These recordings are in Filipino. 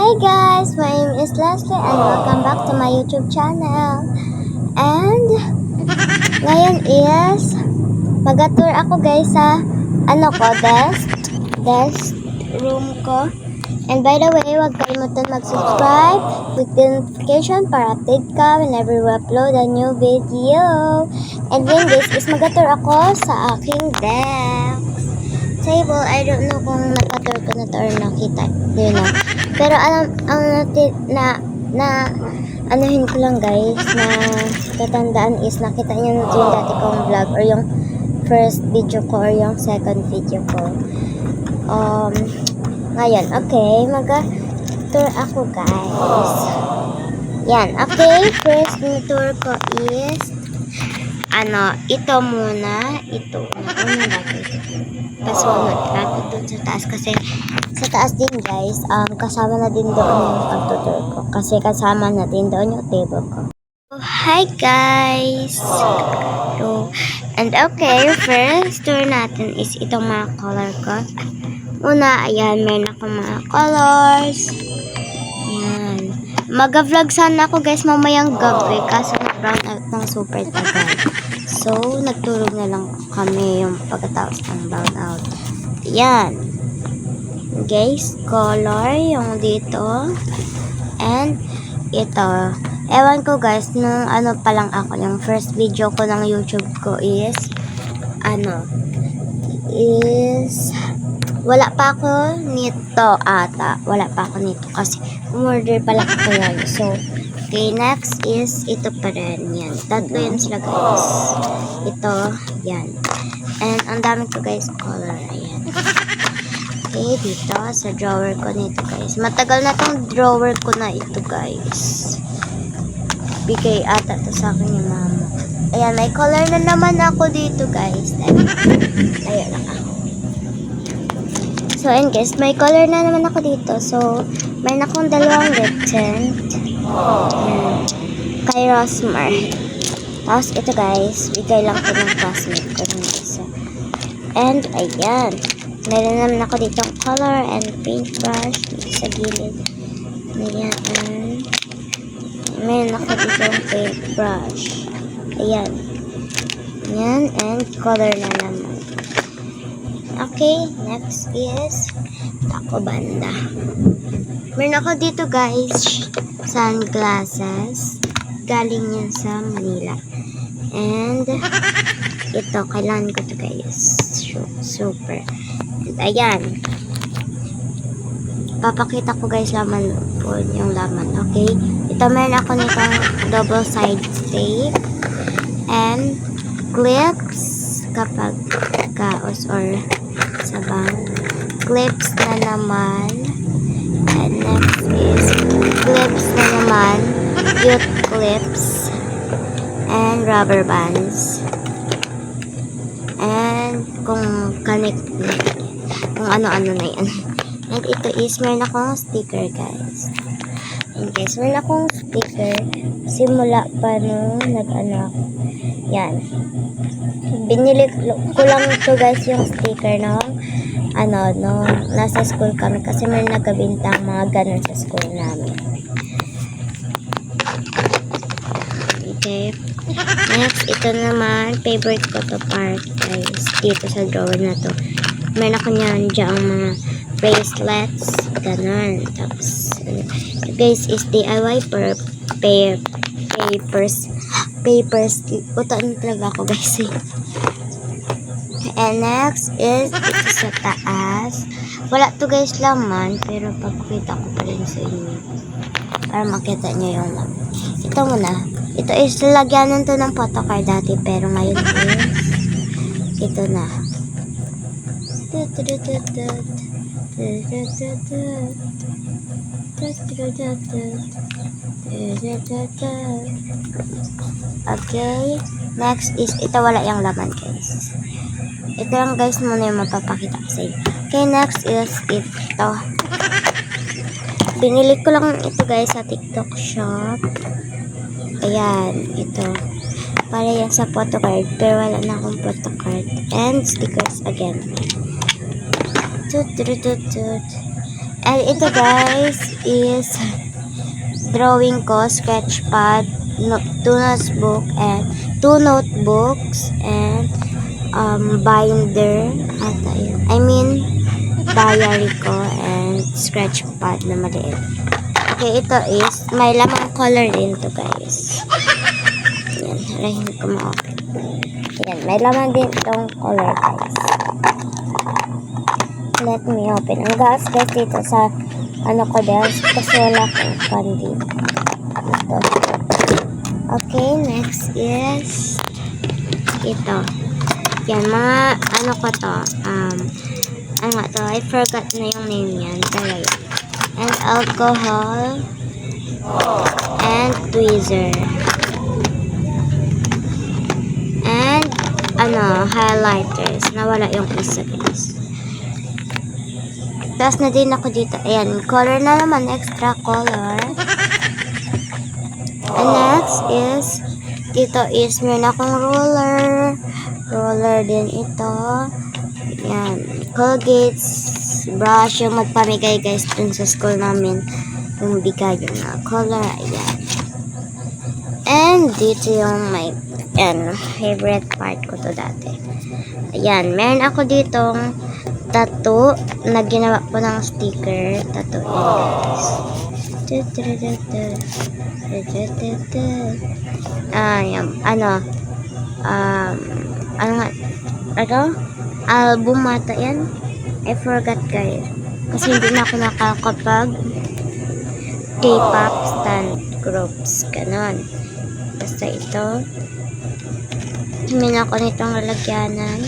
Hey guys, my name is Leslie and welcome back to my YouTube channel. And ngayon is mag-tour ako guys sa desk room ko. And by the way, huwag kalimutan mag-subscribe, click the notification para update ka whenever we upload a new video. And then guys, is mag-tour ako sa aking desk table. I don't know kung naka-tour ko na to or nakita yun na. Pero alam ang natin na anuhin ko lang guys, na katandaan is nakita niyo na yung dati kong vlog or yung first video ko or yung second video ko. Ngayon, okay, mag-tour ako guys. Yan, okay, first na tour ko is ito muna, una natin. Password natin dun sa taas kasi sa taas din guys, kasama na din doon yung pagtutur ko kasi kasama na din doon yung table ko. So, hi guys! So, and okay, first tour natin is itong mga color ko. Una, ayan, meron ako mga colors. Ayan. Mag-vlog sana ako guys mamayang gabi kaso brown out ng super tagal. So, nagturog na lang kami yung pagkatapos ng brown out. Ayan. Guys, color yung dito. And ito. Ewan ko guys, nung pa lang ako, yung first video ko ng YouTube ko is wala pa ako nito ata. Wala pa ako nito kasi umorder pala ako yan. So, okay, next is ito pa rin. Yan. Tatlo yan sila guys. Ito, yan. And ang dami ko guys color. Ayan. Okay, dito sa drawer ko nito guys. Matagal na tong drawer ko na ito guys. Bigay ata to sa akin yung mama. Ayan, may color na naman ako dito guys. Ayan lang ako. So, and guys, may color na naman ako dito. So, mayroon akong dalawang lip tint. Kay Rosmar. Tapos, ito guys, bigay lang ko ng classmate ko ng isa. And, ayan. Meron naman ako dito color and paintbrush dito sa gilid. Ayan. Meron ako dito yung paintbrush. Ayan. Ayan, and color na naman. Okay, next is ako banda. Meron ako dito guys, sunglasses. Galing yan sa Manila. And ito, kailangan ko to guys. Super. And ayan. Papakita ko guys laman po yung laman. Okay. Ito meron ako nitong double side tape. And clips kapag kaos or sabang. Clips na naman. And next is clips na naman. Cute clips. And rubber bands. And kung connect kung ano-ano na yan. And ito is meron akong sticker guys. And guys, meron akong sticker simula pa nung nag-anak. Yan. Binili ko lang ito guys yung sticker no nasa school kami kasi may nagabintang mga ganun sa school namin. Okay. Next, ito naman, favorite ko to part guys. Dito sa drawer na to. Meron ako niyan dyan mga bracelets. Ganun. Tapos, guys, is DIY per papers. Utaan talaga ako guys eh. And next is ito sa taas. Wala to guys laman, pero pagkita ko pa rin sa inyo para makita nyo yung laman. Ito muna. Ito is lalagyanan to ng photocard dati, pero ngayon is ito na. Okay. Next is ito, wala yung laman guys. Ito lang guys muna yung mapapakita ko sa inyo. Okay, next is ito. Binili ko lang ito guys sa TikTok shop. Ayan, ito. Para yan sa photocard, pero wala na akong photocard. And stickers again. And ito guys is drawing ko, sketch pad, two notebooks, and binder ata yun. I mean, diary ko and sketch pad na maliit. Okay, ito is, may lamang color din to guys. Yan, hindi ko ma-open. Yan, may laman din itong color guys. Let me open. Ang gaas guys dito sa ano ko guys, kasi wala akong candy. Ito. Okay, next is ito. Yan, mga ano ko to. Ano nga to? I forgot na yung name yan. Pero yan. And alcohol. And tweezer. And highlighters. Nawala yung isa guys. Tapos na din ako dito. Ayan, color na naman. Extra color. And next is, dito is, meron akong ruler. Ruler din ito. Ayan. Colgate's brush. Yung magpamigay guys dun sa school namin. Yung bigay yung color. Ayan. And dito yung my favorite part ko to dati. Ayan. Meron ako ditong tattoo na ginawa ko ng sticker. Tattoo yan guys. Album ata yan. I forgot guys. Kasi hindi na ako nakakapag K-pop stand groups. Ganon. Basta ito. Himin ako nitong lalagyanan.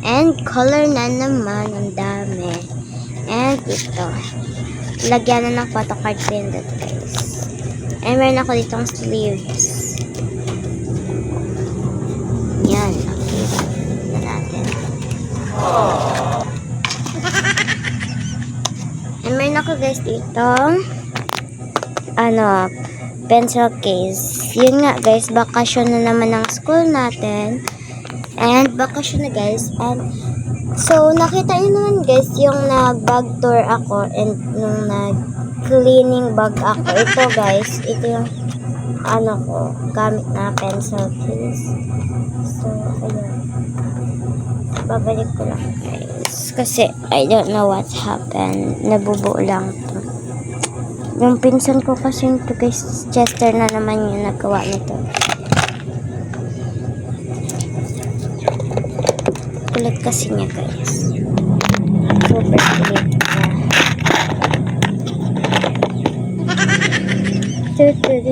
And color na naman. Ang dami. And ito. Lagyanan ng photocard printed guys. And meron ako ditong sleeves. Yan. Okay. Na natin. And meron ako guys ditong pencil case. Yun nga guys, bakasyon na naman ng school natin. And bakasyon na guys. And so, nakita nyo naman guys, yung nag-bag tour ako and nung nag-cleaning bag ako. Ito guys, ito yung gamit na pencil case. So, ayun. Babalik ko lang guys. Kasi, I don't know what happened. Nabubuo lang to. Yung pinsan ko kasi ito guys, Chester na naman yung nagawa nito. Kulit kasi niya guys. Super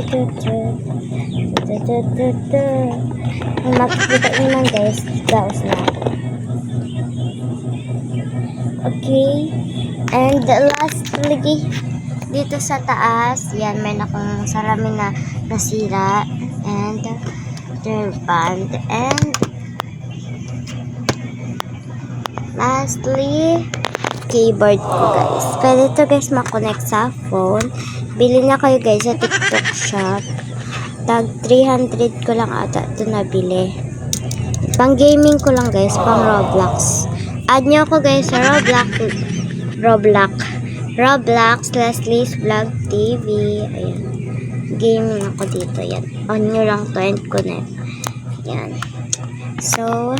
kulit niya. Makikita naman guys, daos na. Okay. And lastly, dito sa taas, yan, may akong salamin na nasira. And band. And lastly, keyboard ko guys. Pwede ito guys makonect sa phone. Bili na kayo guys sa TikTok shop. Tag 300 ko lang ata ito nabili. Pang gaming ko lang guys, pang Roblox. Add nyo ako guys sa Roblox Leslie's Vlog TV. Ayan. Gaming ako dito. Yan. On nyo lang to and connect. Yan. So,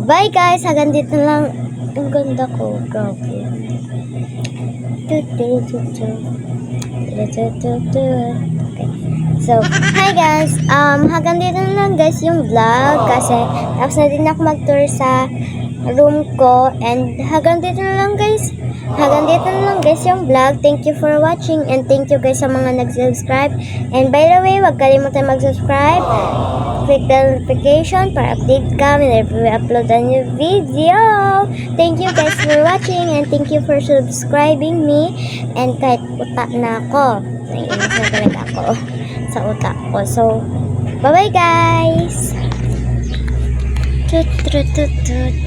bye guys. Hanggang dito lang. Ang ganda ko. Grabe. Okay. So, hi guys. Hanggang dito lang guys yung vlog. Kasi, tapos na din ako mag-tour sa room ko. And hanggang dito na lang guys. Hanggang dito na lang guys yung vlog. Thank you for watching. And thank you guys sa mga nag-subscribe. And by the way, huwag kalimutan mag-subscribe. Click the notification para update ka whenever we upload a new video. Thank you guys for watching. And thank you for subscribing me. And kahit utak na ako. Naiinis na talaga ako sa utak ko. So, bye-bye guys! Tut, tut, tut, tut.